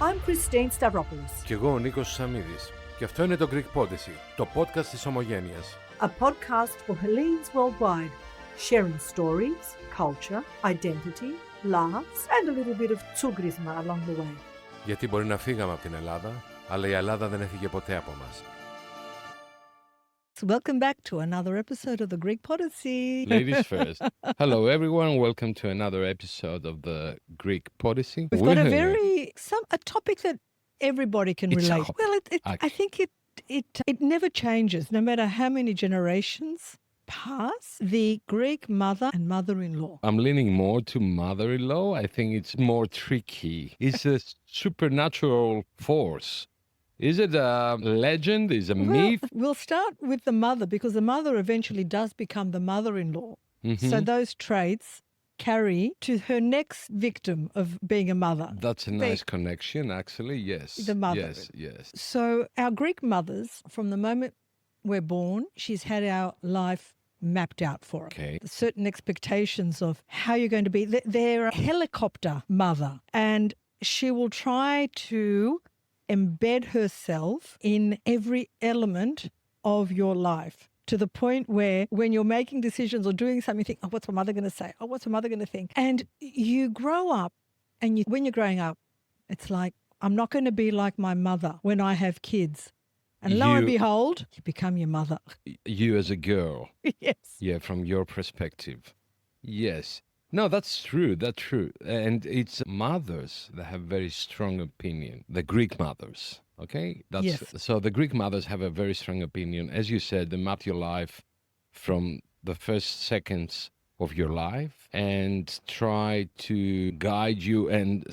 I'm Christine Stavropoulos. Κι εγώ ο Νίκος Σαμίδης. Και αυτό είναι το Greek Podyssey, το podcast της ομογένειας. A podcast for Hellenes worldwide, sharing stories, culture, identity, laughs and a little bit of tsugrisma along the way. Γιατί μπορεί να φύγαμε από την Ελλάδα, αλλά η Ελλάδα δεν έφυγε ποτέ από μας. Welcome back to another episode of the Greek Podyssey. Ladies first. Hello, everyone. Welcome to another episode of the Greek Podyssey. We've got a topic that everybody can relate. Well, I think it never changes, no matter how many generations pass. The Greek mother and mother-in-law. I'm leaning more to mother-in-law. I think it's more tricky. It's a supernatural force. Is it a legend? Is it a myth? We'll start with the mother, because the mother eventually does become the mother-in-law. Mm-hmm. So those traits carry to her next victim of being a mother. That's a nice connection, actually. Yes. The mother. Yes. So our Greek mothers, from the moment we're born, she's had our life mapped out for her. Okay. Certain expectations of how you're going to be. They're a helicopter mother, and she will try to embed herself in every element of your life, to the point where when you're making decisions or doing something, you think, oh, what's my mother going to say? Oh, what's my mother going to think? And you grow up, and when you're growing up, it's like, I'm not going to be like my mother when I have kids. And lo and behold, you become your mother. You as a girl. Yes. Yeah, from your perspective. Yes. No, that's true. That's true. And it's mothers that have very strong opinion. The Greek mothers. Okay? Yes. So the Greek mothers have a very strong opinion. As you said, they map your life from the first seconds of your life and try to guide you and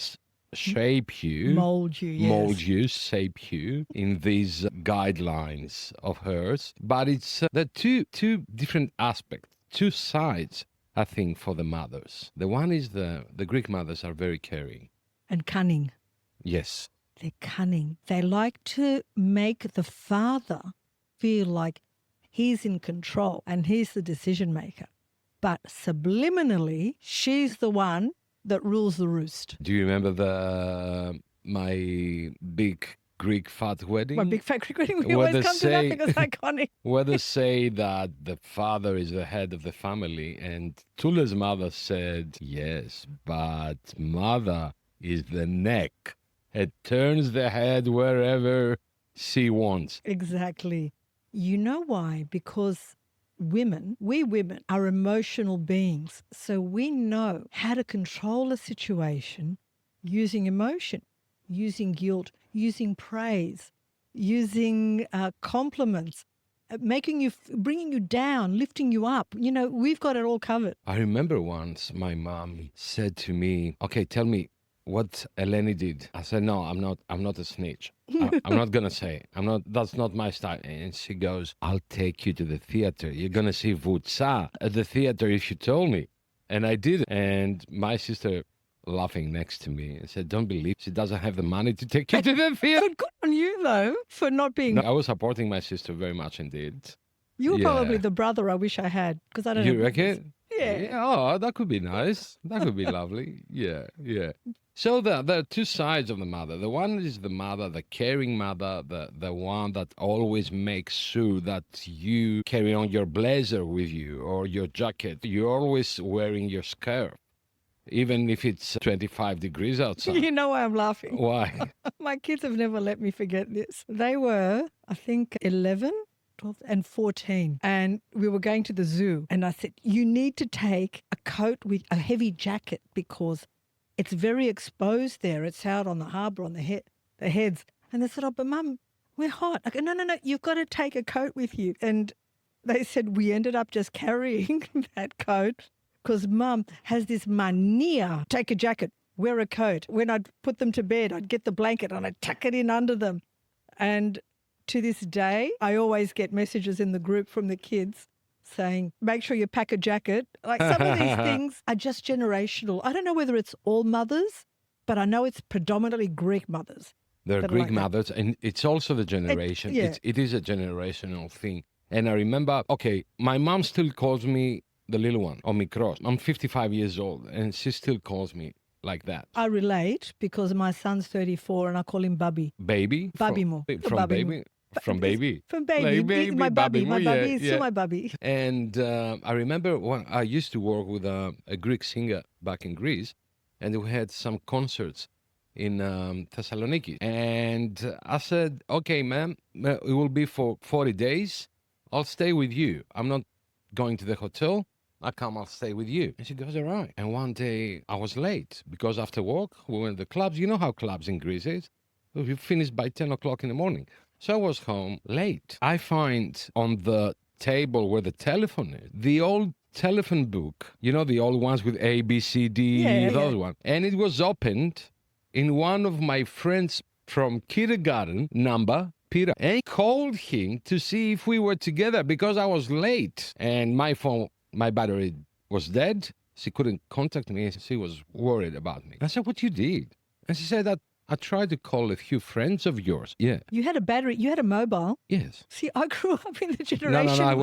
shape you. Mold you, yes. Mold you, shape you in these guidelines of hers. But it's the two different aspects, two sides, I think, for the mothers. The one is the Greek mothers are very caring. And cunning. Yes. They're cunning. They like to make the father feel like he's in control and he's the decision maker. But subliminally, she's the one that rules the roost. Do you remember my big Greek fat wedding? My big fat Greek wedding. We always come to that because it's iconic. Where they say that the father is the head of the family, and Tule's mother said, yes, but mother is the neck. It turns the head wherever she wants. Exactly. You know why? Because we women are emotional beings. So we know how to control a situation using emotion, using guilt, using praise, using compliments, bringing you down, lifting you up. You know, we've got it all covered. I remember once my mom said to me, okay, tell me what Eleni did. I said, no, I'm not a snitch. I'm not going to say, that's not my style. And she goes, I'll take you to the theater. You're going to see Vutsa at the theater if you told me. And I did. And my sister, laughing next to me, and said, don't believe she doesn't have the money to take you to the theater. Good on you, though, for not being... No, I was supporting my sister very much indeed. You're probably the brother I wish I had, because I don't know. You reckon? Yeah. Oh, that could be nice. That could be lovely. Yeah. So there are two sides of the mother. The one is the mother, the caring mother, the one that always makes sure that you carry on your blazer with you or your jacket. You're always wearing your skirt, even if it's 25 degrees outside. You know why I'm laughing? Why? My kids have never let me forget this. They were, I think, 11, 12, and 14. And we were going to the zoo. And I said, you need to take a coat with a heavy jacket because it's very exposed there. It's out on the harbour, on the heads. And they said, oh, but Mum, we're hot. I go, no, you've got to take a coat with you. And they said we ended up just carrying that coat because Mum has this mania. Take a jacket, wear a coat. When I'd put them to bed, I'd get the blanket and I'd tuck it in under them. And to this day, I always get messages in the group from the kids saying, make sure you pack a jacket. Like, some of these things are just generational. I don't know whether it's all mothers, but I know it's predominantly Greek mothers. There are Greek mothers, and it's also the generation. It is a generational thing. And I remember, okay, my mom still calls me the little one, or mikros. I'm 55 years old, and she still calls me like that. I relate because my son's 34 and I call him Bubby. Baby? Bubby mo. From Bubby baby? mo. From baby? From baby. Like He's baby, my Bubby. My yeah, Bubby is still yeah. my Bubby. And I remember when I used to work with a Greek singer back in Greece, and we had some concerts in Thessaloniki. And I said, okay, ma'am, it will be for 40 days. I'll stay with you. I'm not going to the hotel. I'll stay with you. And she goes, all right. And one day I was late because after work, we went to the clubs. You know how clubs in Greece is? We finished by 10 o'clock in the morning. So I was home late. I find on the table where the telephone is, the old telephone book, you know, the old ones with A, B, C, D, those ones. And it was opened in one of my friends from kindergarten number, Peter, and I called him to see if we were together because I was late. And my phone, my battery was dead. She couldn't contact me. She was worried about me. I said, what you did? And she said that I tried to call a few friends of yours. Yeah. You had a battery. You had a mobile. Yes. See, I grew up in the generation. No, I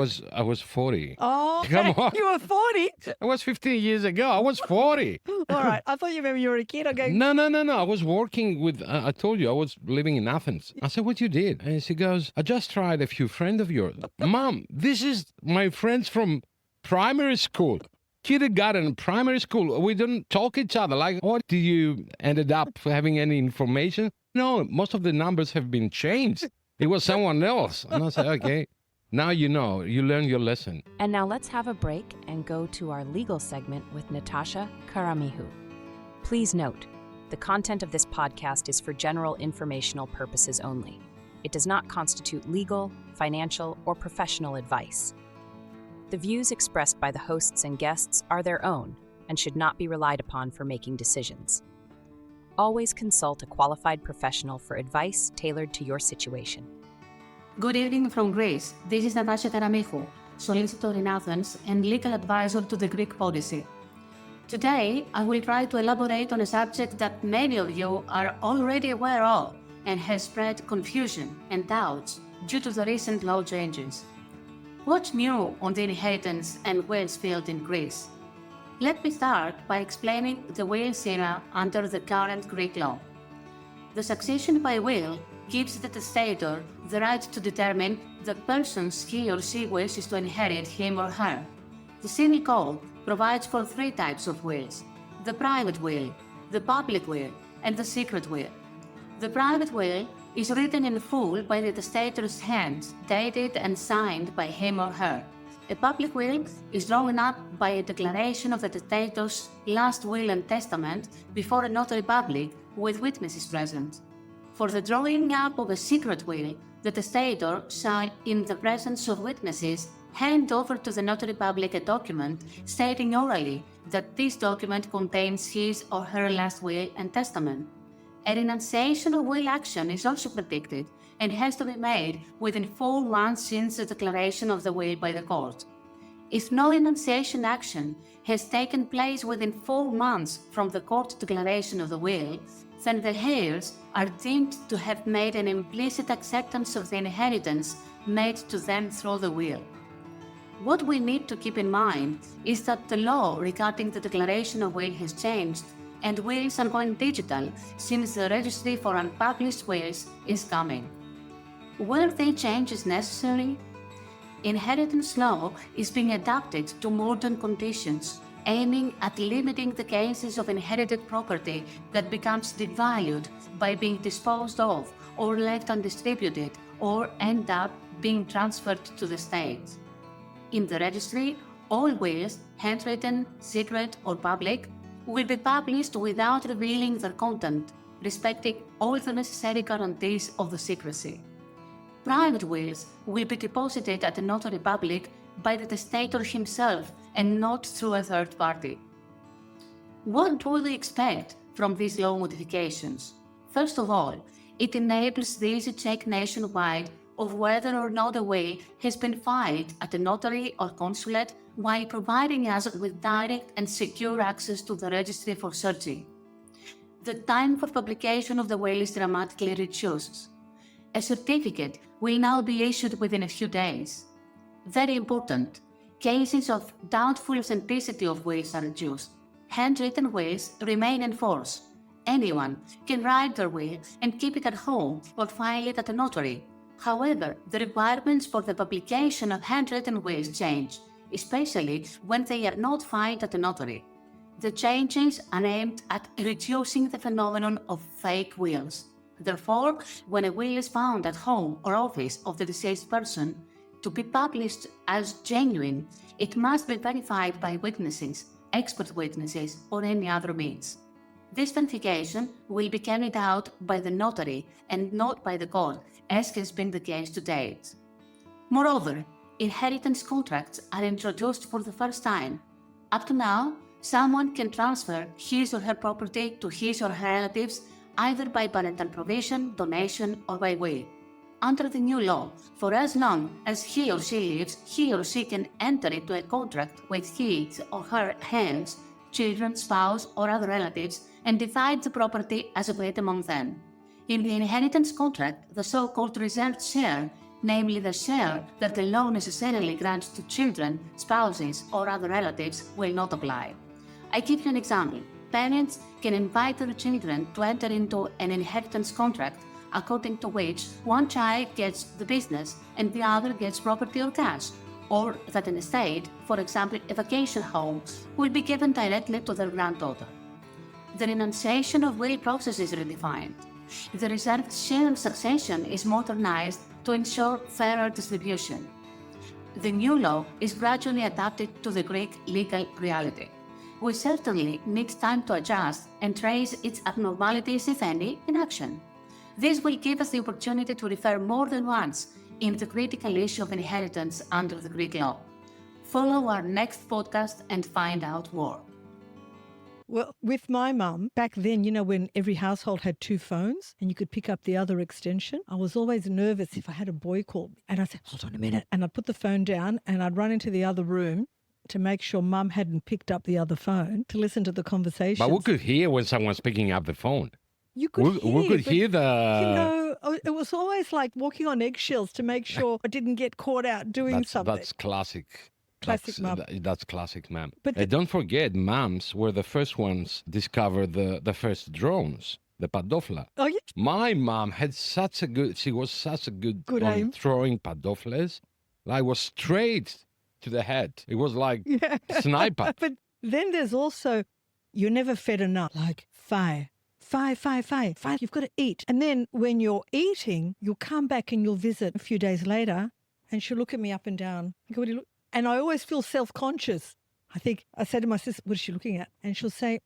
was 40. Oh, Come on. You were 40? It was 15 years ago. I was 40. All right. I thought you were a kid. Okay. No. I was working with, I told you, I was living in Athens. I said, what you did? And she goes, I just tried a few friends of yours. Mom, this is my friends from primary school. Kindergarten, primary school, we didn't talk each other. Like, what did you ended up having any information? No, most of the numbers have been changed. It was someone else. And I said, okay, now you know, you learn your lesson. And now let's have a break and go to our legal segment with Natasha Karamihu. Please note, the content of this podcast is for general informational purposes only. It does not constitute legal, financial, or professional advice. The views expressed by the hosts and guests are their own and should not be relied upon for making decisions. Always consult a qualified professional for advice tailored to your situation. Good evening from Greece. This is Natasha Karamihu, solicitor in Athens and legal advisor to the Greek Podyssey. Today, I will try to elaborate on a subject that many of you are already aware of and has spread confusion and doubts due to the recent law changes. What's new on the inheritance and wills field in Greece? Let me start by explaining the wills era under the current Greek law. The succession by will gives the testator the right to determine the persons he or she wishes to inherit him or her. The civil code provides for three types of wills: the private will, the public will, and the secret will. The private will is written in full by the testator's hand, dated and signed by him or her. A public will is drawn up by a declaration of the testator's last will and testament before a notary public with witnesses present. For the drawing up of a secret will, the testator shall, in the presence of witnesses, hand over to the notary public a document stating orally that this document contains his or her last will and testament. A renunciation of will action is also predicted and has to be made within 4 months since the declaration of the will by the court. If no renunciation action has taken place within 4 months from the court declaration of the will, then the heirs are deemed to have made an implicit acceptance of the inheritance made to them through the will. What we need to keep in mind is that the law regarding the declaration of will has changed and wills are going digital since the registry for unpublished wills is coming. Were they changes necessary? Inheritance law is being adapted to modern conditions, aiming at limiting the cases of inherited property that becomes devalued by being disposed of or left undistributed or end up being transferred to the state. In the registry, all wills, handwritten, secret, or public, will be published without revealing their content, respecting all the necessary guarantees of the secrecy. Private wills will be deposited at the notary public by the testator himself and not through a third party. What do we expect from these law modifications? First of all, it enables the easy check nationwide of whether or not a will has been filed at a notary or consulate, while providing us with direct and secure access to the registry for searching. The time for publication of the will is dramatically reduced. A certificate will now be issued within a few days. Very important, cases of doubtful authenticity of wills are reduced. handwritten wills remain in force. Anyone can write their will and keep it at home or file it at a notary. However, the requirements for the publication of handwritten wills change, especially when they are not filed at a notary. The changes are aimed at reducing the phenomenon of fake wills. Therefore, when a will is found at home or office of the deceased person, to be published as genuine, it must be verified by witnesses, expert witnesses, or any other means. This verification will be carried out by the notary and not by the court, as has been the case to date. Moreover, inheritance contracts are introduced for the first time. Up to now, someone can transfer his or her property to his or her relatives either by parental provision, donation, or by will. Under the new law, for as long as he or she lives, he or she can enter into a contract with his or her heirs, children, spouse, or other relatives and divide the property as agreed among them. In the inheritance contract, the so-called reserved share, namely the share that the law necessarily grants to children, spouses, or other relatives, will not apply. I give you an example. Parents can invite their children to enter into an inheritance contract according to which one child gets the business and the other gets property or cash, or that an estate, for example a vacation home, will be given directly to their granddaughter. The renunciation of will process is redefined. The reserved share succession is modernized to ensure fairer distribution. The new law is gradually adapted to the Greek legal reality. We certainly need time to adjust and trace its abnormalities, if any, in action. This will give us the opportunity to refer more than once in the critical issue of inheritance under the Greek law. Follow our next podcast and find out more. Well, with my mum, back then, you know, when every household had 2 phones and you could pick up the other extension, I was always nervous if I had a boy call me. And I'd say, hold on a minute. And I'd put the phone down and I'd run into the other room to make sure mum hadn't picked up the other phone to listen to the conversation. But we could hear when someone's picking up the phone. You could We could hear the... You know, it was always like walking on eggshells to make sure I didn't get caught out doing something. That's classic. Classic mum. That's classic mum. But Don't forget, mums were the first ones discover the first drones, the padofla. Oh, yeah. My mom had she was such a good on aim. throwing padoflas. Like, was straight to the head. It was like sniper. But then there's also, you're never fed enough. Like, five, you've got to eat. And then when you're eating, you'll come back and you'll visit a few days later and she'll look at me up and down. I go, what do you look? And I always feel self-conscious. I say to my sister, what is she looking at? And she'll say,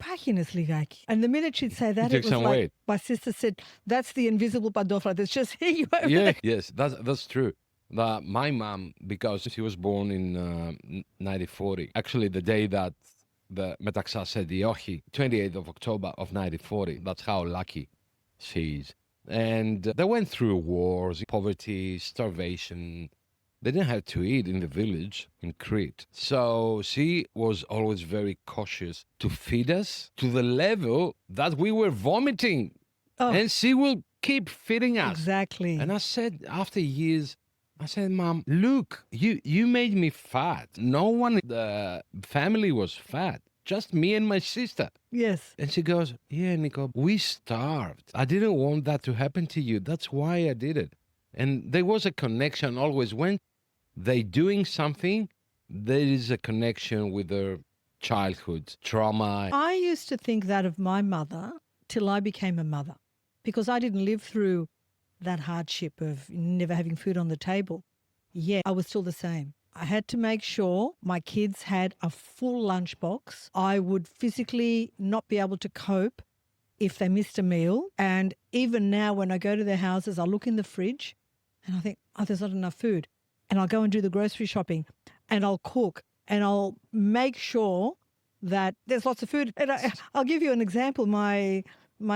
Pakinas ligaki. And the minute she'd say that, You it took was some like, weight. my sister said, that's the invisible padofla that's just here you over Yeah, there. yes, that's true. My mom, because she was born in 1940, actually the day that the Metaxa said the Ochi, 28th of October of 1940, that's how lucky she is. And they went through wars, poverty, starvation. They didn't have to eat in the village in Crete. So she was always very cautious to feed us to the level that we were vomiting. Oh. And she will keep feeding us. Exactly. And I said, after years, I said, Mom, look, you made me fat. No one in the family was fat, just me and my sister. Yes. And she goes, yeah, Nico, we starved. I didn't want that to happen to you. That's why I did it. And there was a connection always. When they doing something, there is a connection with their childhood trauma. I used to think that of my mother till I became a mother because I didn't live through that hardship of never having food on the table. Yeah, I was still the same. I had to make sure my kids had a full lunchbox. I would physically not be able to cope if they missed a meal. And even now when I go to their houses, I look in the fridge and I think, oh, there's not enough food. And I'll go and do the grocery shopping and I'll cook and I'll make sure that there's lots of food. And I'll give you an example. My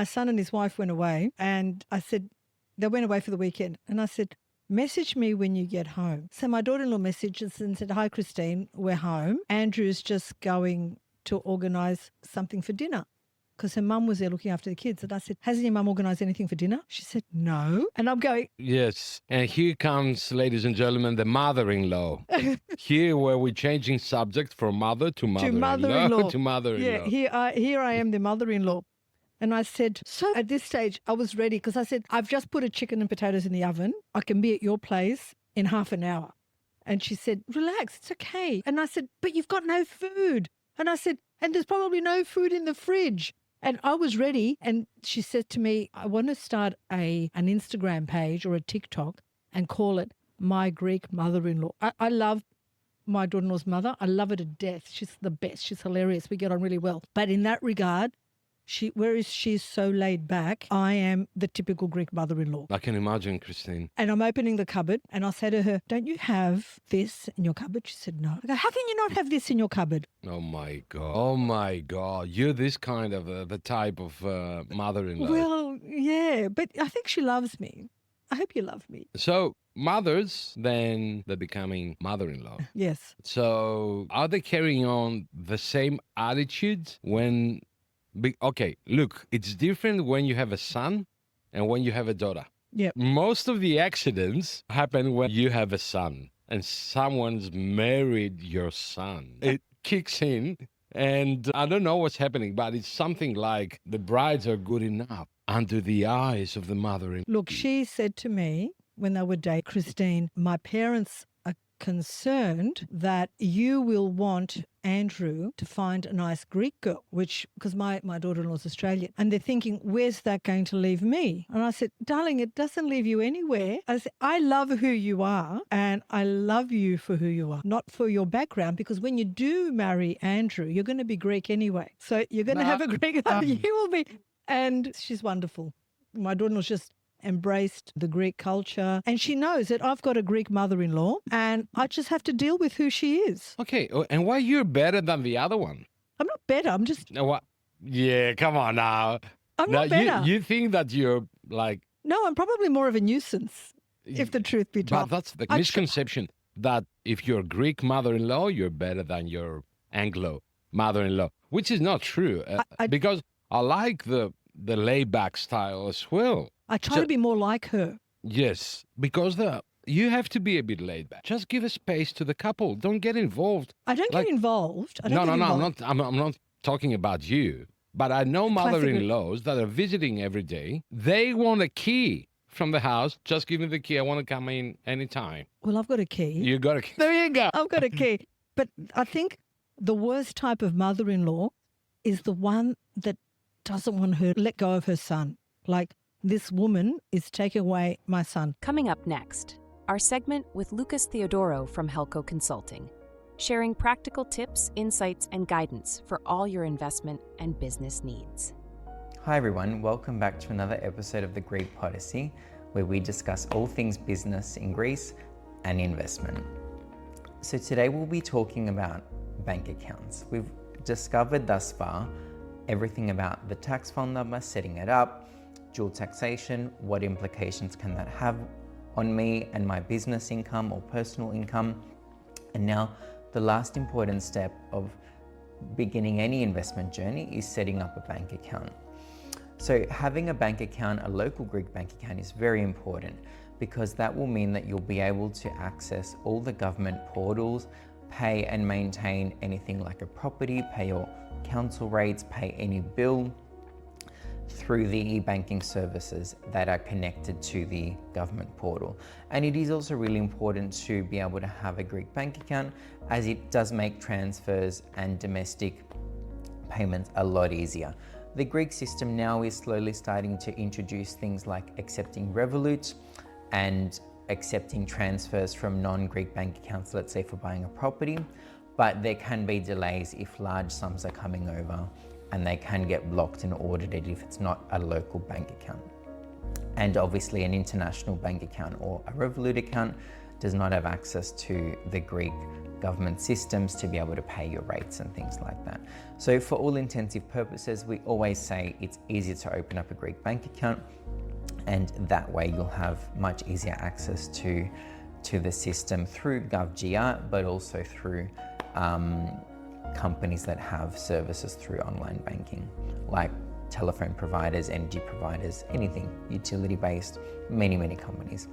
son and his wife went away and I said, they went away for the weekend. And I said, message me when you get home. So my daughter-in-law messaged and said, hi, Christine, we're home. Andrew's just going to organise something for dinner. because her mum was there looking after the kids. And I said, hasn't your mum organised anything for dinner? She said, no. And I'm going, Yes. And here comes, ladies and gentlemen, the mother-in-law. Here where we're changing subject from mother to mother-in-law. mother-in-law. To mother-in-law. Yeah, here I am, the mother-in-law. And I said, so at this stage, I was ready because I said, I've just put a chicken and potatoes in the oven. I can be at your place in half an hour. And she said, relax, it's okay. And I said, but you've got no food. And I said, and there's probably no food in the fridge. And I was ready. And she said to me, I want to start an Instagram page or a TikTok and call it My Greek Mother-in-Law. I love my daughter-in-law's mother. I love her to death. She's the best. She's hilarious. We get on really well. But in that regard, whereas she's so laid back, I am the typical Greek mother-in-law. I can imagine, Christine. And I'm opening the cupboard and I'll say to her, don't you have this in your cupboard? She said, no. I go, how can you not have this in your cupboard? Oh my God. Oh my God. You're this kind of the type of mother-in-law. Well, yeah, but I think she loves me. I hope you love me. So mothers, then they're becoming mother-in-law. Yes. So are they carrying on the same attitude when... Okay, look, it's different when you have a son and when you have a daughter. Yep. Most of the accidents happen when you have a son and someone's married your son. It kicks in and I don't know what's happening, but it's something like the brides are good enough under the eyes of the mother-in-law. Look, she said to me when they were dating, Christine, my parents are concerned that you will want Andrew to find a nice Greek girl, because my daughter-in-law is Australian, and they're thinking, where's that going to leave me? And I said, darling, it doesn't leave you anywhere. I said, I love who you are and I love you for who you are, not for your background, because when you do marry Andrew, you're going to be Greek anyway. So you're going to have a Greek, you will be. And she's wonderful. My daughter-in-law's just embraced the Greek culture and she knows that I've got a Greek mother-in-law and I just have to deal with who she is. Okay, and why you're better than the other one? I'm not better. I'm just... No, what? Yeah, come on now. I'm not better. You think that you're like... No, I'm probably more of a nuisance, if the truth be told. But that's the misconception that if you're Greek mother-in-law, you're better than your Anglo mother-in-law, which is not true. Because I like the laid-back style as well. I try to be more like her. Yes, because you have to be a bit laid back. Just give a space to the couple. Don't get involved. I don't get involved. No, I'm not talking about you. But I know mother-in-laws that are visiting every day. They want a key from the house. Just give me the key. I want to come in anytime. Well, I've got a key. You got a key. There you go. I've got a key. But I think the worst type of mother-in-law is the one that doesn't want her to let go of her son. Like, this woman is taking away my son. Coming up next, our segment with Lucas Theodoro from Helco Consulting, sharing practical tips, insights, and guidance for all your investment and business needs. Hi everyone, welcome back to another episode of the Greek Podyssey, where we discuss all things business in Greece and investment. So today we'll be talking about bank accounts. We've discovered thus far everything about the tax file number, setting it up, dual taxation, what implications can that have on me and my business income or personal income. And now the last important step of beginning any investment journey is setting up a bank account. So having a bank account, a local Greek bank account, is very important because that will mean that you'll be able to access all the government portals, pay and maintain anything like a property, pay your council rates, pay any bill, through the e-banking services that are connected to the government portal. And it is also really important to be able to have a Greek bank account, as it does make transfers and domestic payments a lot easier. The Greek system now is slowly starting to introduce things like accepting Revolut and accepting transfers from non-Greek bank accounts, let's say for buying a property, but there can be delays if large sums are coming over, and they can get blocked and audited if it's not a local bank account. And obviously an international bank account or a Revolut account does not have access to the Greek government systems to be able to pay your rates and things like that. So for all intensive purposes, we always say it's easier to open up a Greek bank account, and that way you'll have much easier access to the system through GovGR, but also through companies that have services through online banking, like telephone providers, energy providers, anything utility-based, many companies.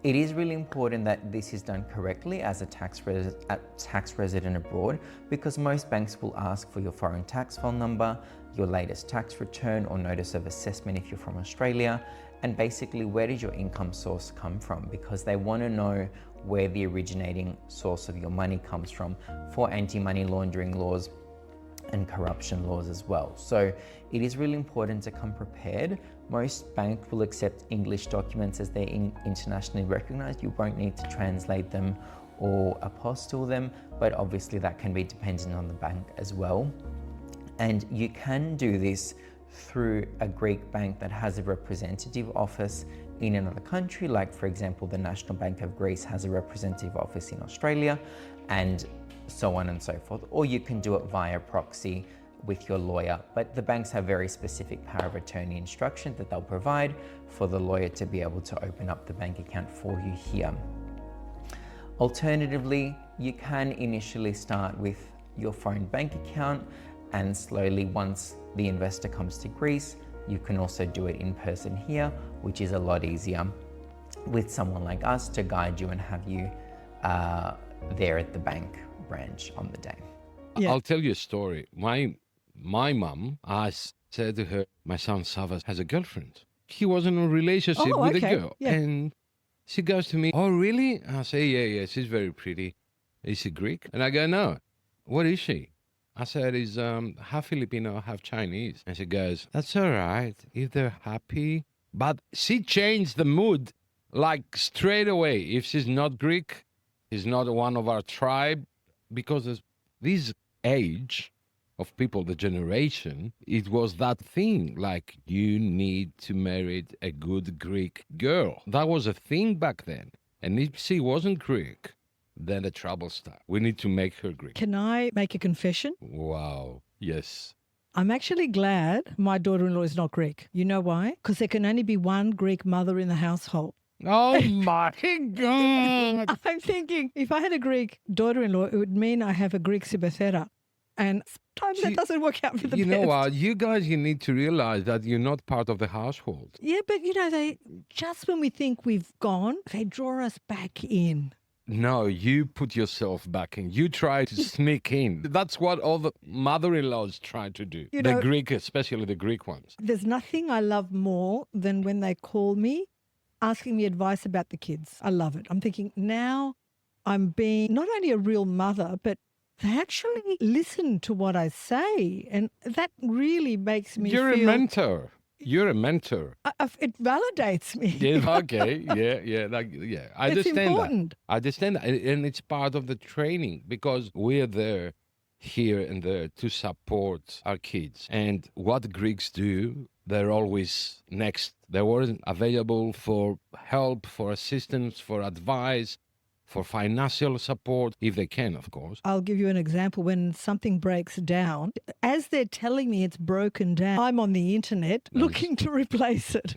It is really important that this is done correctly as a tax resident abroad, because most banks will ask for your foreign tax file number, your latest tax return or notice of assessment if you're from Australia, and basically where did your income source come from, because they want to know where the originating source of your money comes from for anti-money laundering laws and corruption laws as well. So it is really important to come prepared. Most banks will accept English documents as they're internationally recognized. You won't need to translate them or apostille them, but obviously that can be dependent on the bank as well. And you can do this through a Greek bank that has a representative office in another country, like for example, the National Bank of Greece has a representative office in Australia, and so on and so forth. Or you can do it via proxy with your lawyer, but the banks have very specific power of attorney instruction that they'll provide for the lawyer to be able to open up the bank account for you here. Alternatively, you can initially start with your foreign bank account, and slowly, once the investor comes to Greece, you can also do it in person here, which is a lot easier with someone like us to guide you and have you there at the bank branch on the day. Yeah. I'll tell you a story. My mum, I said to her, my son Savas has a girlfriend. He was in a relationship with a girl. Yeah. And she goes to me, oh, really? I say, yeah, she's very pretty. Is she Greek? And I go, no. What is she? I said, is half Filipino, half Chinese. And she goes, that's all right, if they're happy. But she changed the mood like straight away. If she's not Greek, she's not one of our tribe, because this age of people, the generation, it was that thing, like you need to marry a good Greek girl. That was a thing back then. And if she wasn't Greek, then the trouble starts. We need to make her Greek. Can I make a confession? Wow. Yes. I'm actually glad my daughter-in-law is not Greek. You know why? Because there can only be one Greek mother in the household. Oh my God. I'm thinking if I had a Greek daughter-in-law, it would mean I have a Greek sibathera. And sometimes that doesn't work out for the best. You know what? You guys, you need to realize that you're not part of the household. Yeah, but they just when we think we've gone, they draw us back in. No, you put yourself back in. You try to sneak in. That's what all the mother-in-laws try to do. The Greek, especially the Greek ones. There's nothing I love more than when they call me asking me advice about the kids. I love it. I'm thinking now I'm being not only a real mother, but they actually listen to what I say. And that really makes me You're feel... a mentor. You're a mentor. It validates me. Yeah, okay. Yeah. I It's understand important. that. I understand that. And it's part of the training, because we're there, here and there, to support our kids. And what Greeks do, they're always next. They're always available for help, for assistance, for advice, for financial support, if they can, of course. I'll give you an example. When something breaks down, as they're telling me it's broken down, I'm on the internet looking to replace it.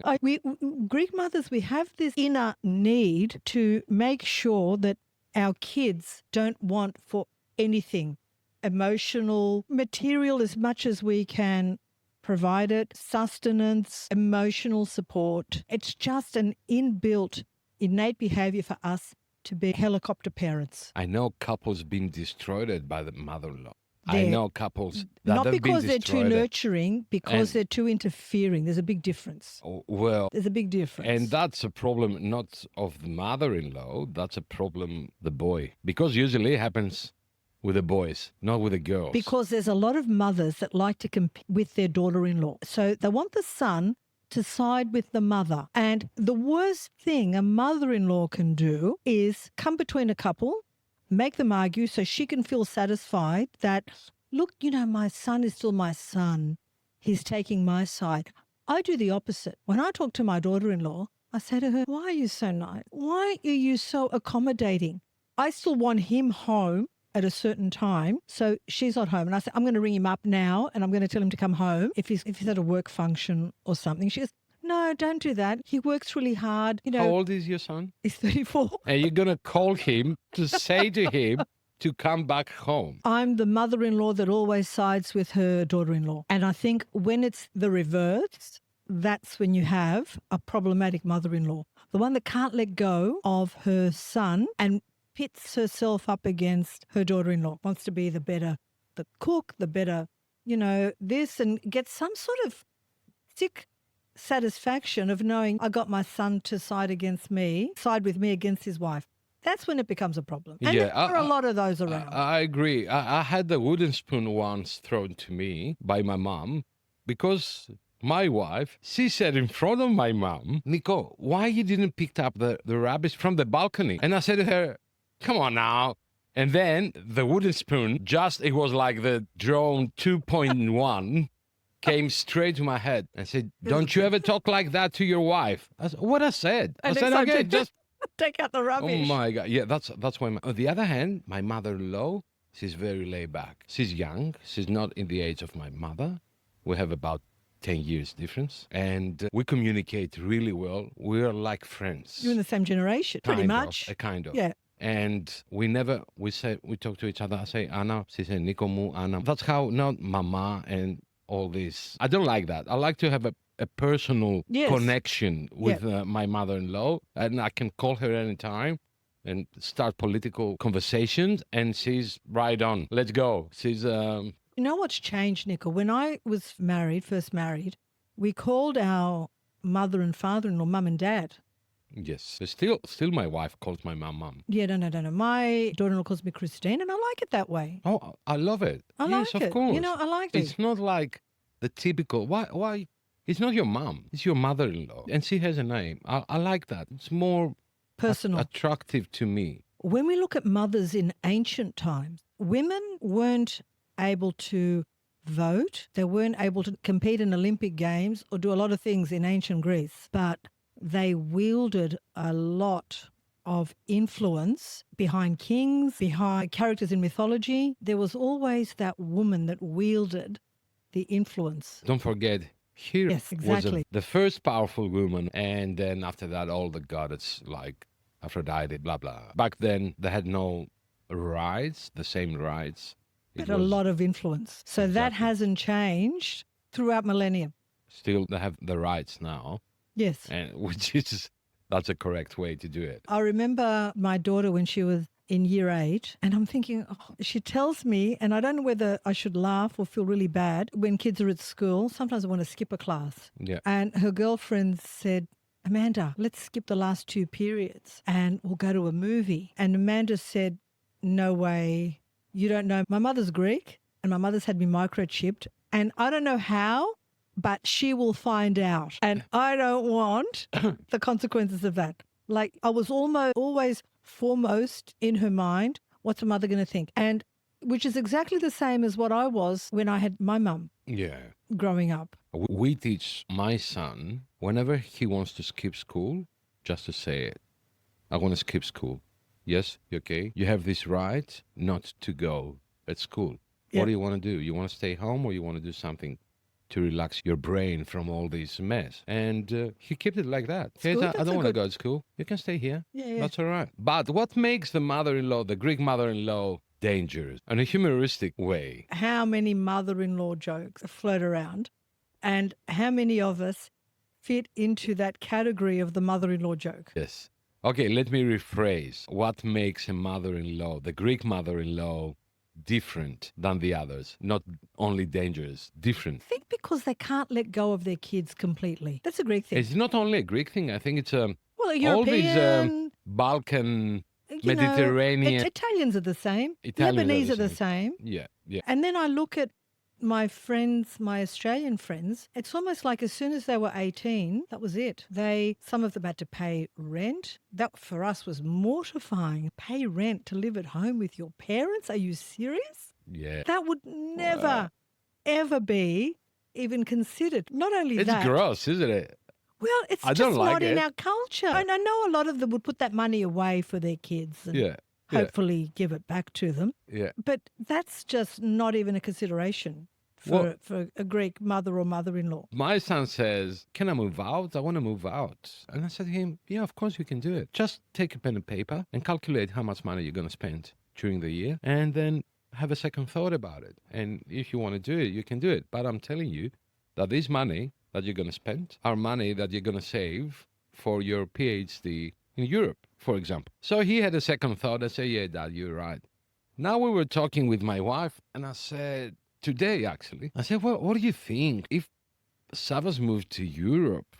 Greek mothers, we have this inner need to make sure that our kids don't want for anything, emotional, material, as much as we can provide it, sustenance, emotional support. It's just an inbuilt, innate behavior for us to be helicopter parents. I know couples being destroyed by the mother-in-law. I know couples that not have because been they're too destroyed. nurturing, because And- they're too interfering. There's a big difference. Oh, well, There's a big difference. and that's a problem not of the mother-in-law, that's a problem the boy. Because usually it happens with the boys, not with the girls. Because there's a lot of mothers that like to compete with their daughter-in-law. So they want the son to side with the mother. And the worst thing a mother-in-law can do is come between a couple, make them argue so she can feel satisfied that, look, my son is still my son. He's taking my side. I do the opposite. When I talk to my daughter-in-law, I say to her, why are you so nice? Why are you so accommodating? I still want him home at a certain time, so she's not home. And I said, I'm going to ring him up now and I'm going to tell him to come home if he's at a work function or something. She goes, no, don't do that. He works really hard. How old is your son? He's 34. And you're going to call him to say to him, to come back home. I'm the mother-in-law that always sides with her daughter-in-law. And I think when it's the reverse, that's when you have a problematic mother-in-law. The one that can't let go of her son and pits herself up against her daughter-in-law, wants to be the cook, the better, this, and gets some sort of sick satisfaction of knowing I got my son to side with me against his wife. That's when it becomes a problem. And there are a lot of those around. I agree. I had the wooden spoon once thrown to me by my mom because my wife, she said in front of my mom, Nico, why you didn't pick up the rubbish from the balcony? And I said to her, come on now. And then the wooden spoon, it was like the drone 2.1, came straight to my head and said, don't you ever talk like that to your wife? I said, what I said? I said, okay, just take out the rubbish. Oh my God. Yeah, that's why. On the other hand, my mother-in-law, she's very laid back. She's young. She's not in the age of my mother. We have about 10 years difference. And we communicate really well. We're like friends. You're in the same generation, pretty much. Kind of. Yeah. And we talk to each other. I say, Anna. She says, Nico mu, Anna. That's how, not mama and all this. I don't like that. I like to have a personal connection with my mother-in-law, and I can call her anytime and start political conversations, and she's right on. Let's go. She's You know what's changed, Nico? When I was first married, we called our mother and father-in-law mum and dad. Yes. Still my wife calls my mom. Yeah, no. My daughter-in-law calls me Christine, and I like it that way. Oh, I love it. Yes, of course. I like it. It's not like the typical, why? It's not your mom. It's your mother-in-law. And she has a name. I like that. It's more personal, attractive to me. When we look at mothers in ancient times, women weren't able to vote. They weren't able to compete in Olympic Games or do a lot of things in ancient Greece. But they wielded a lot of influence behind kings, behind characters in mythology. There was always that woman that wielded the influence. Don't forget, here was the first powerful woman, and then after that, all the goddess like Aphrodite, blah, blah. Back then, they had no rights, the same rights. But a lot of influence. So that hasn't changed throughout millennium. Still, they have the rights now. Yes. And that's a correct way to do it. I remember my daughter when she was in year 8, and I'm thinking, she tells me, and I don't know whether I should laugh or feel really bad, when kids are at school, sometimes I want to skip a class. Yeah. And her girlfriend said, Amanda, let's skip the last 2 periods and we'll go to a movie. And Amanda said, no way, you don't know. My mother's Greek and my mother's had me microchipped, and I don't know how, but she will find out. And I don't want the consequences of that. Like, I was always foremost in her mind, what's a mother going to think? And which is exactly the same as what I was when I had my mum growing up. We teach my son, whenever he wants to skip school, just to say it. I want to skip school. Yes, okay? You have this right not to go at school. What do you want to do? You want to stay home, or you want to do something to relax your brain from all this mess? And he kept it like that. He said, I don't want to go to school. You can stay here. Yeah. That's all right. But what makes the mother-in-law, the Greek mother-in-law, dangerous in a humoristic way? How many mother-in-law jokes float around, and how many of us fit into that category of the mother-in-law joke? Yes. Okay, let me rephrase. What makes a mother-in-law, the Greek mother-in-law, different than the others? Not only dangerous, different. I think because they can't let go of their kids completely. That's a Greek thing. It's not only a Greek thing. I think it's a European, all these Balkan, Mediterranean. Italians are the same. Lebanese are the same. Yeah. And then I look at my friends, my Australian friends, it's almost like as soon as they were 18, that was it. Some of them had to pay rent. That for us was mortifying. Pay rent to live at home with your parents? Are you serious? Yeah. That would never, ever be even considered. Not only it's that. It's gross, isn't it? Well, it's just not in our culture. And I know a lot of them would put that money away for their kids and hopefully give it back to them. Yeah. But that's just not even a consideration for a Greek mother or mother-in-law. My son says, can I move out? I want to move out. And I said to him, yeah, of course you can do it. Just take a pen and paper and calculate how much money you're going to spend during the year and then have a second thought about it. And if you want to do it, you can do it. But I'm telling you that this money that you're going to spend are money that you're going to save for your PhD in Europe, for example. So he had a second thought. I said, yeah, Dad, you're right. Now we were talking with my wife, and I said, today actually, I said, well, what do you think if Savas moved to Europe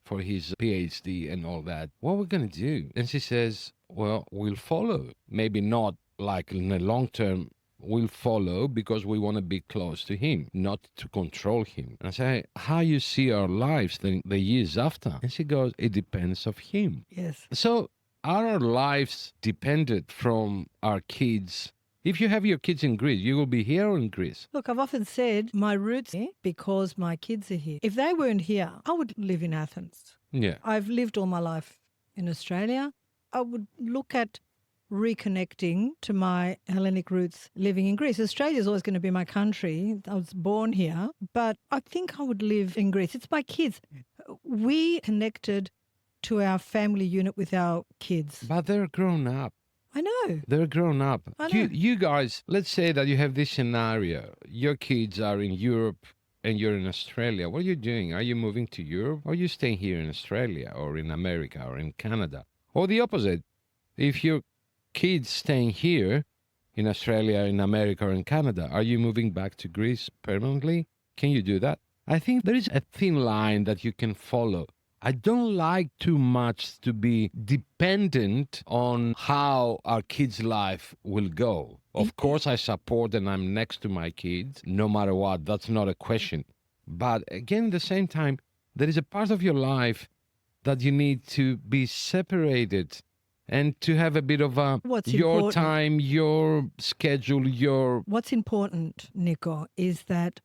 for his PhD and all that? What are we going to do? And she says, well, we'll follow. Maybe not like in the long term, we'll follow because we want to be close to him, not to control him. And I say, how you see our lives the years after? And she goes, it depends of him. Yes. So are our lives dependent from our kids? If you have your kids in Greece, you will be here or in Greece. Look, I've often said my roots here because my kids are here. If they weren't here, I would live in Athens. Yeah. I've lived all my life in Australia. I would look at reconnecting to my Hellenic roots living in Greece. Australia is always going to be my country. I was born here, but I think I would live in Greece. It's my kids. We connected to our family unit with our kids. But they're grown up. I know. They're grown up. I know. You guys, let's say that you have this scenario. Your kids are in Europe and you're in Australia. What are you doing? Are you moving to Europe? Or are you staying here in Australia or in America or in Canada? Or the opposite. If your kids staying here in Australia, in America, or in Canada, are you moving back to Greece permanently? Can you do that? I think there is a thin line that you can follow. I don't like too much to be dependent on how our kids' life will go. Of course, I support and I'm next to my kids, no matter what. That's not a question. But again, at the same time, there is a part of your life that you need to be separated and to have a bit of your important? time, your schedule, your... What's important, Nico, is that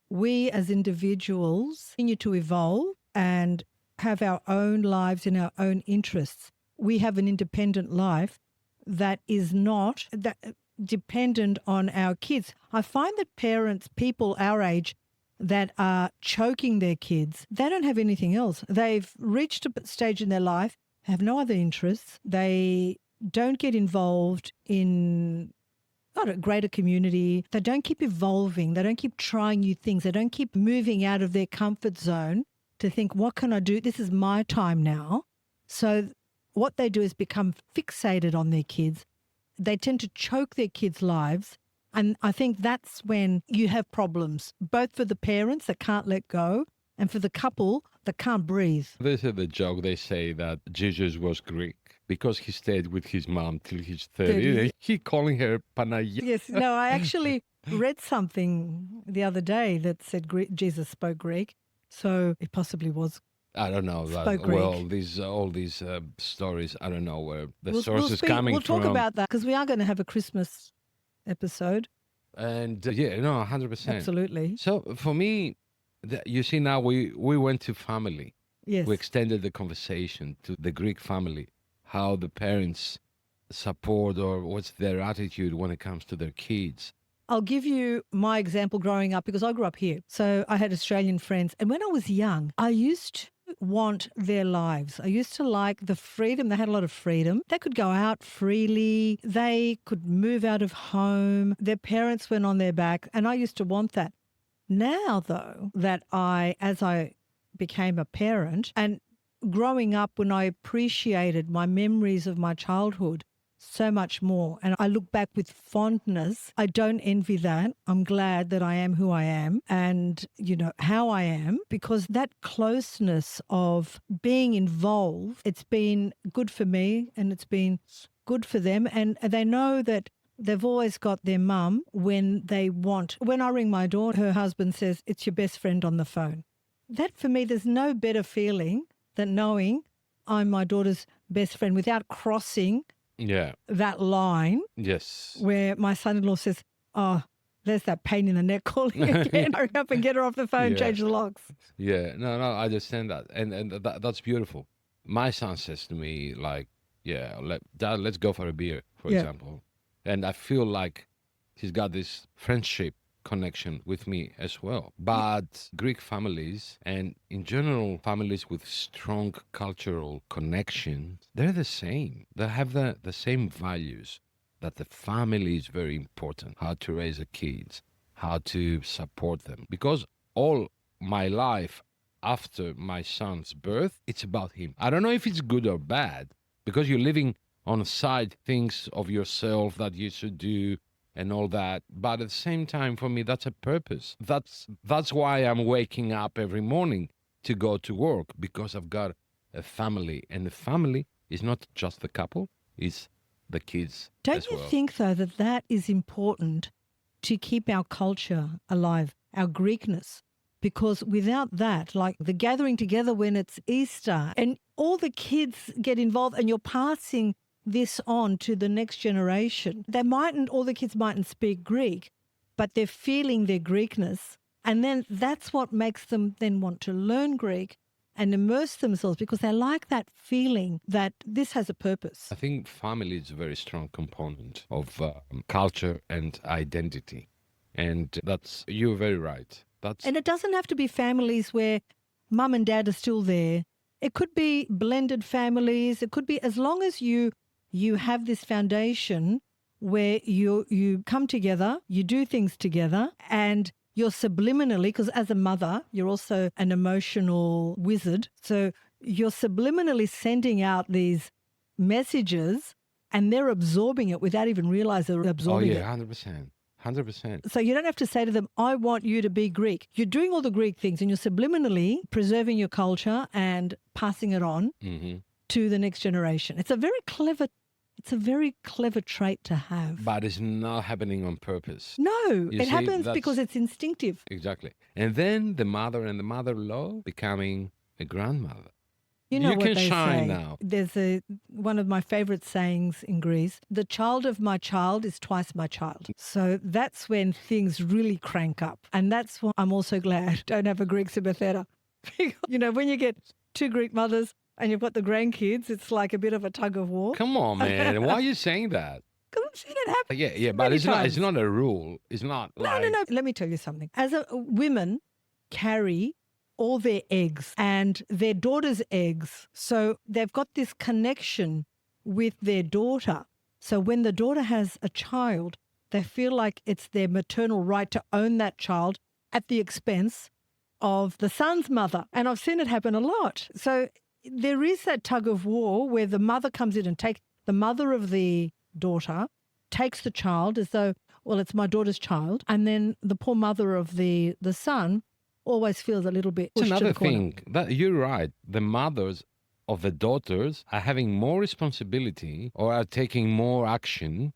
we as individuals continue to evolve and have our own lives and our own interests. We have an independent life that is not dependent on our kids. I find that parents, people our age that are choking their kids, they don't have anything else. They've reached a stage in their life, have no other interests. They don't get involved in a greater community. They don't keep evolving. They don't keep trying new things. They don't keep moving out of their comfort zone to think, what can I do? This is my time now. So what they do is become fixated on their kids. They tend to choke their kids' lives. And I think that's when you have problems, both for the parents that can't let go and for the couple that can't breathe. This is the joke. They say that Jesus was Greek because he stayed with his mom till he's 30. He calling her Panagia. Yes, no, I actually read something the other day that said Jesus spoke Greek. So it possibly was. I don't know. Spoke Well, Greek. all these stories, I don't know where the source is coming from. We'll talk about that because we are going to have a Christmas episode. And yeah, no, 100%. Absolutely. So for me, you see now we went to family. Yes. We extended the conversation to the Greek family, how the parents support or what's their attitude when it comes to their kids. I'll give you my example growing up because I grew up here. So I had Australian friends. And when I was young, I used to want their lives. I used to like the freedom. They had a lot of freedom. They could go out freely. They could move out of home. Their parents went on their back. And I used to want that. Now, though, that as I became a parent and growing up when I appreciated my memories of my childhood so much more. And I look back with fondness. I don't envy that. I'm glad that I am who I am and, how I am, because that closeness of being involved, it's been good for me and it's been good for them. And they know that they've always got their mum when they want. When I ring my daughter, her husband says, it's your best friend on the phone. That for me, there's no better feeling than knowing I'm my daughter's best friend without crossing that line. Yes. Where my son-in-law says, oh, there's that pain in the neck calling again. Hurry up and get her off the phone, change the locks. Yeah, no, I understand that. And that's beautiful. My son says to me, like, Dad, let's go for a beer, for example. And I feel like he's got this friendship connection with me as well. But Greek families and in general families with strong cultural connection, they're the same. They have the same values. that the family is very important, how to raise the kids, how to support them. Because all my life after my son's birth, it's about him. I don't know if it's good or bad, because you're living on side things of yourself that you should do and all that. But at the same time, for me, that's a purpose. That's why I'm waking up every morning to go to work, because I've got a family. And the family is not just the couple, it's the kids Don't as you well. think, though, that that is important to keep our culture alive, our Greekness? Because without that, like the gathering together when it's Easter and all the kids get involved and you're passing this on to the next generation, all the kids mightn't speak Greek, but they're feeling their Greekness. And then that's what makes them then want to learn Greek and immerse themselves, because they like that feeling that this has a purpose. I think family is a very strong component of culture and identity. And you're very right. And it doesn't have to be families where mum and dad are still there. It could be blended families. It could be, as long as you have this foundation where you come together, you do things together, and you're subliminally, because as a mother, you're also an emotional wizard. So you're subliminally sending out these messages and they're absorbing it without even realizing they're absorbing it. 100%. 100%. So you don't have to say to them, I want you to be Greek. You're doing all the Greek things and you're subliminally preserving your culture and passing it on to the next generation. It's a very clever trait to have. But it's not happening on purpose. No, it happens because it's instinctive. Exactly. And then the mother and the mother-in-law becoming a grandmother. You know you what can they shine say. now. There's one of my favorite sayings in Greece, the child of my child is twice my child. So that's when things really crank up. And that's why I'm also glad I don't have a Greek sympathetic. You know, when you get two Greek mothers and you've got the grandkids, it's like a bit of a tug of war. Come on, man. Why are you saying that? Because I've seen it happen. Yeah, but it's not a rule. It's not like... No. Let me tell you something. Women carry all their eggs and their daughter's eggs. So they've got this connection with their daughter. So when the daughter has a child, they feel like it's their maternal right to own that child at the expense of the son's mother. And I've seen it happen a lot. So there is that tug of war where the mother comes in and the mother of the daughter takes the child as though, well, it's my daughter's child. And then the poor mother of the son always feels a little bit pushed It's to another the corner. thing. You're right. The mothers of the daughters are having more responsibility or are taking more action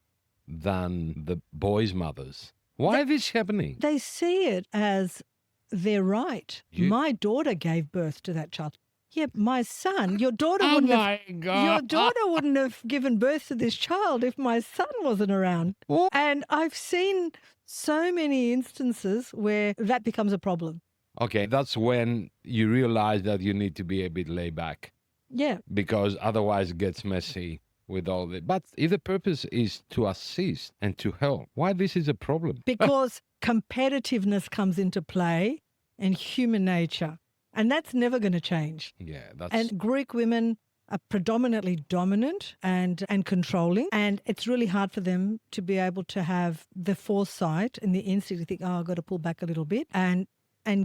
than the boys' mothers. Why is this happening? They see it as their right. My daughter gave birth to that child. Yeah, my son, your daughter wouldn't have given birth to this child if my son wasn't around. What? And I've seen so many instances where that becomes a problem. Okay, that's when you realize that you need to be a bit laid back, Yeah. because otherwise it gets messy with all the... But if the purpose is to assist and to help, why this is a problem? Because competitiveness comes into play and human nature. And that's never going to change. Yeah, that's... And Greek women are predominantly dominant and controlling. And it's really hard for them to be able to have the foresight and the instinct to think, oh, I've got to pull back a little bit and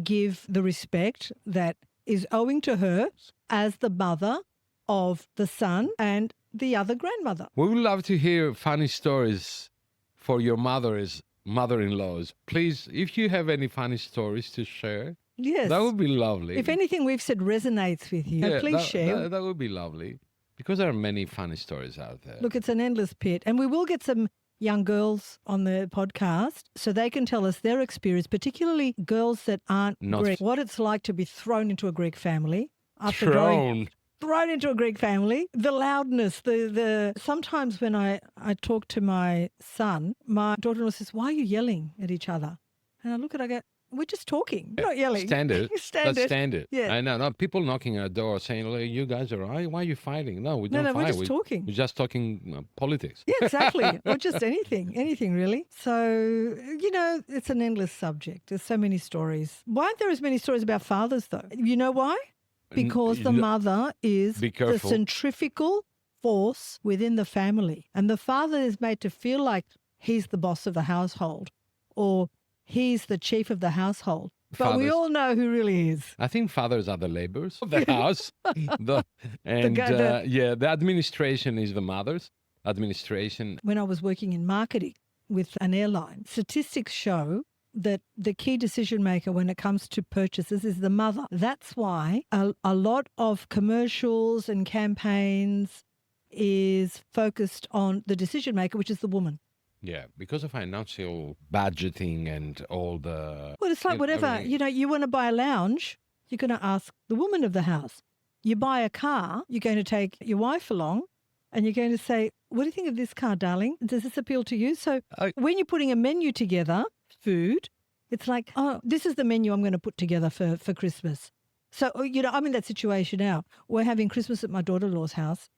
give the respect that is owing to her as the mother of the son and the other grandmother. We would love to hear funny stories for your mother-in-laws. Please, if you have any funny stories to share, Yes. that would be lovely. If anything we've said resonates with you, please share. That would be lovely, because there are many funny stories out there. Look, it's an endless pit. And we will get some young girls on the podcast so they can tell us their experience, particularly girls that aren't Greek, what it's like to be thrown into a Greek family. Thrown into a Greek family. The loudness, the sometimes when I talk to my son, my daughter-in-law says, why are you yelling at each other? And I look at her, I go, we're just talking, we're not yelling. Standard. That's standard. Yeah. I know. No, people knocking at our door saying, "Look, you guys are right. Why are you fighting?" No, we don't fight. We're just talking. We're just talking politics. Yeah, exactly. Or just anything really. So, it's an endless subject. There's so many stories. Why aren't there as many stories about fathers, though? You know why? Because the mother is Be the careful. centrifugal force within the family. And the father is made to feel like he's the boss of the household or he's the chief of the household. But we Fathers. all know who really is. I think fathers are the laborers of the house. The administration is the mother's administration. When I was working in marketing with an airline, statistics show that the key decision maker when it comes to purchases is the mother. That's why a lot of commercials and campaigns is focused on the decision maker, which is the woman. Yeah, because of financial budgeting and all the... Well, it's like whatever. everything. You want to buy a lounge, you're going to ask the woman of the house. You buy a car, you're going to take your wife along and you're going to say, what do you think of this car, darling? Does this appeal to you? So when you're putting a menu together, food, it's like, oh, this is the menu I'm going to put together for Christmas. So, I'm in that situation now. We're having Christmas at my daughter-in-law's house.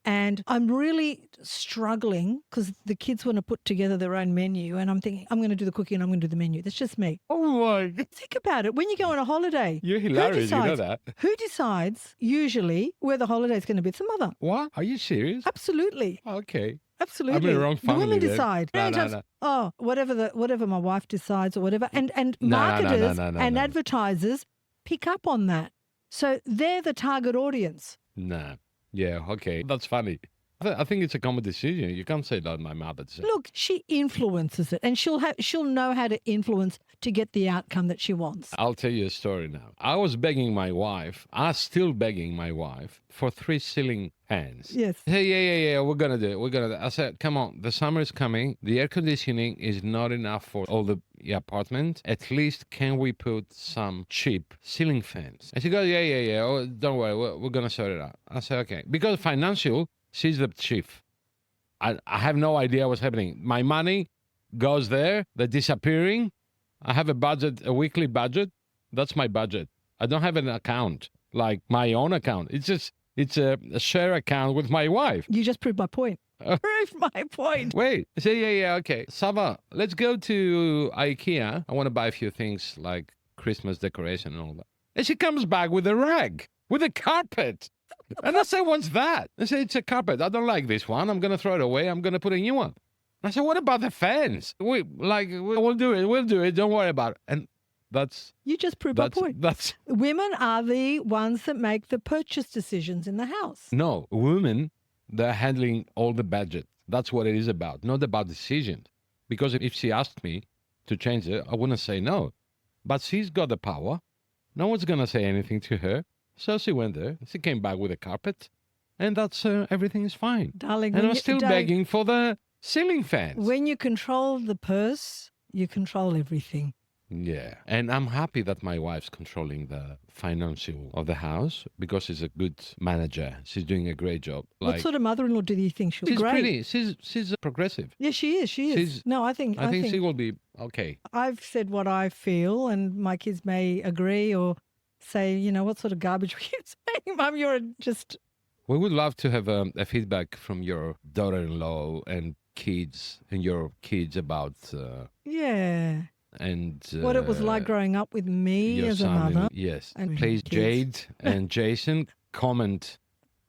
And I'm really struggling because the kids want to put together their own menu. And I'm thinking, I'm going to do the cooking and I'm going to do the menu. That's just me. Oh my God. Think about it. When you go on a holiday, You're hilarious, you know that. Who decides usually where the holiday is going to be? It's the mother. What? Are you serious? Absolutely. Okay. Absolutely. I'm in the wrong family The women then. decide. No, Many no, times, no. oh, whatever my wife decides or whatever. And No, marketers no, and no. advertisers pick up on that. So they're the target audience. Nah. Yeah, okay. That's funny. I think it's a common decision. You can't say that my mother said. Look, she influences it and she'll know how to influence to get the outcome that she wants. I'll tell you a story now. I was begging my wife, I'm still begging my wife for 3 ceiling fans. Yes. Hey, yeah, we're going to do it. We're going to do it. I said, come on, the summer is coming. The air conditioning is not enough for all the apartment. At least can we put some cheap ceiling fans? And she goes, yeah. Oh, don't worry, we're going to sort it out. I said, okay. Because financial, she's the chief. I have no idea what's happening. My money goes there. They're disappearing. I have a budget, a weekly budget. That's my budget. I don't have an account, like my own account. It's a share account with my wife. You just proved my point. Proved my point. Wait. I say, yeah, okay. Sava, let's go to IKEA. I want to buy a few things like Christmas decoration and all that. And she comes back with a rag, with a carpet. And I say, what's that? I say, it's a carpet. I don't like this one. I'm going to throw it away. I'm going to put a new one. I said, what about the fans? We'll do it. We'll do it. Don't worry about it. And You just proved my point. That's Women are the ones that make the purchase decisions in the house. no, women, they're handling all the budget. That's what it is about, not about decisions. Because if she asked me to change it, I wouldn't say no. But she's got the power. No one's going to say anything to her. So she went there. She came back with a carpet. And that's everything is fine. Darling, And I'm still begging for the ceiling fans. When you control the purse, you control everything. Yeah. And I'm happy that my wife's controlling the financial of the house because she's a good manager. She's doing a great job. What sort of mother-in-law do you think she'll be? She's Great. pretty. She's progressive. Yeah, she is. She is. She's- No, I think she will be okay. I've said what I feel, and my kids may agree or say, what sort of garbage were you saying, Mum? You're just... We would love to have a feedback from your daughter-in-law and kids and your kids about Yeah. and What it was like growing up with me your as a son. mother. Yes. and Please, kids. Jade and Jason, comment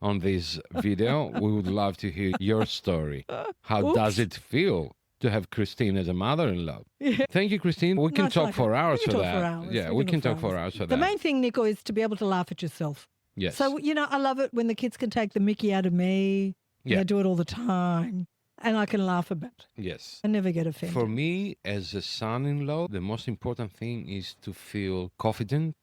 on this video. We would love to hear your story. How does it feel to have Christine as a mother-in-law? Yeah. Thank you, Christine. We can it's talk like for hours we can for talk that. for hours. Yeah, We we can can talk talk for for hours for The that. main thing, Nico, is to be able to laugh at yourself. Yes. So, I love it when the kids can take the mickey out of me. And Yeah. They do it all the time. And I can laugh about it. Yes. I never get offended. For me, as a son-in-law, the most important thing is to feel confident,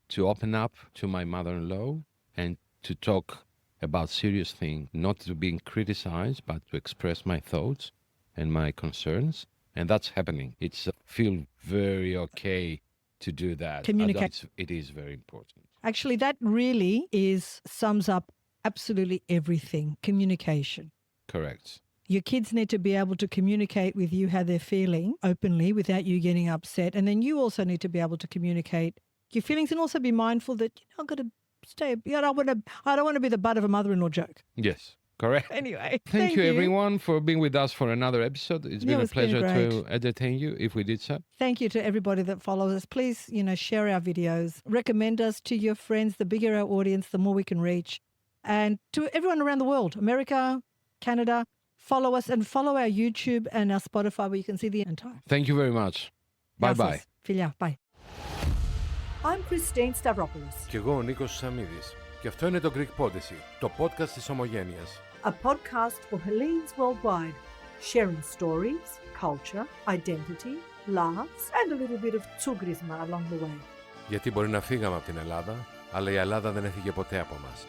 to open up to my mother-in-law, and to talk about serious things, not to be criticized, but to express my thoughts and my concerns. And that's happening. It's feel very okay to do that. Communicate. It is very important. Actually, that really sums up absolutely everything. Communication. Correct. Your kids need to be able to communicate with you how they're feeling openly without you getting upset. And then you also need to be able to communicate your feelings and also be mindful that I've got to stay. I don't want to be the butt of a mother-in-law joke. Yes. Correct. Anyway, Thank you, everyone, for being with us for another episode. It's been a it's been pleasure great. to entertain you, if we did so. Thank you to everybody that follows us. Please, share our videos. Recommend us to your friends. The bigger our audience, the more we can reach. And to everyone around the world, America, Canada, follow us and follow our YouTube and our Spotify where you can see the entire. Thank you very much. Bye bye. Φιλιά, bye. I'm Christine Stavropoulos, Κι εγώ ο Νίκος Σαμίδης. Και αυτό είναι το Greek Podyssey, το podcast της Ομογένειας. a podcast for Hellenes worldwide, sharing stories, culture, identity, laughs, and a little bit of tsugrisma along the way. Γιατί μπορεί να φύγαμε από την Ελλάδα, αλλά η Ελλάδα δεν έφυγε ποτέ από μας.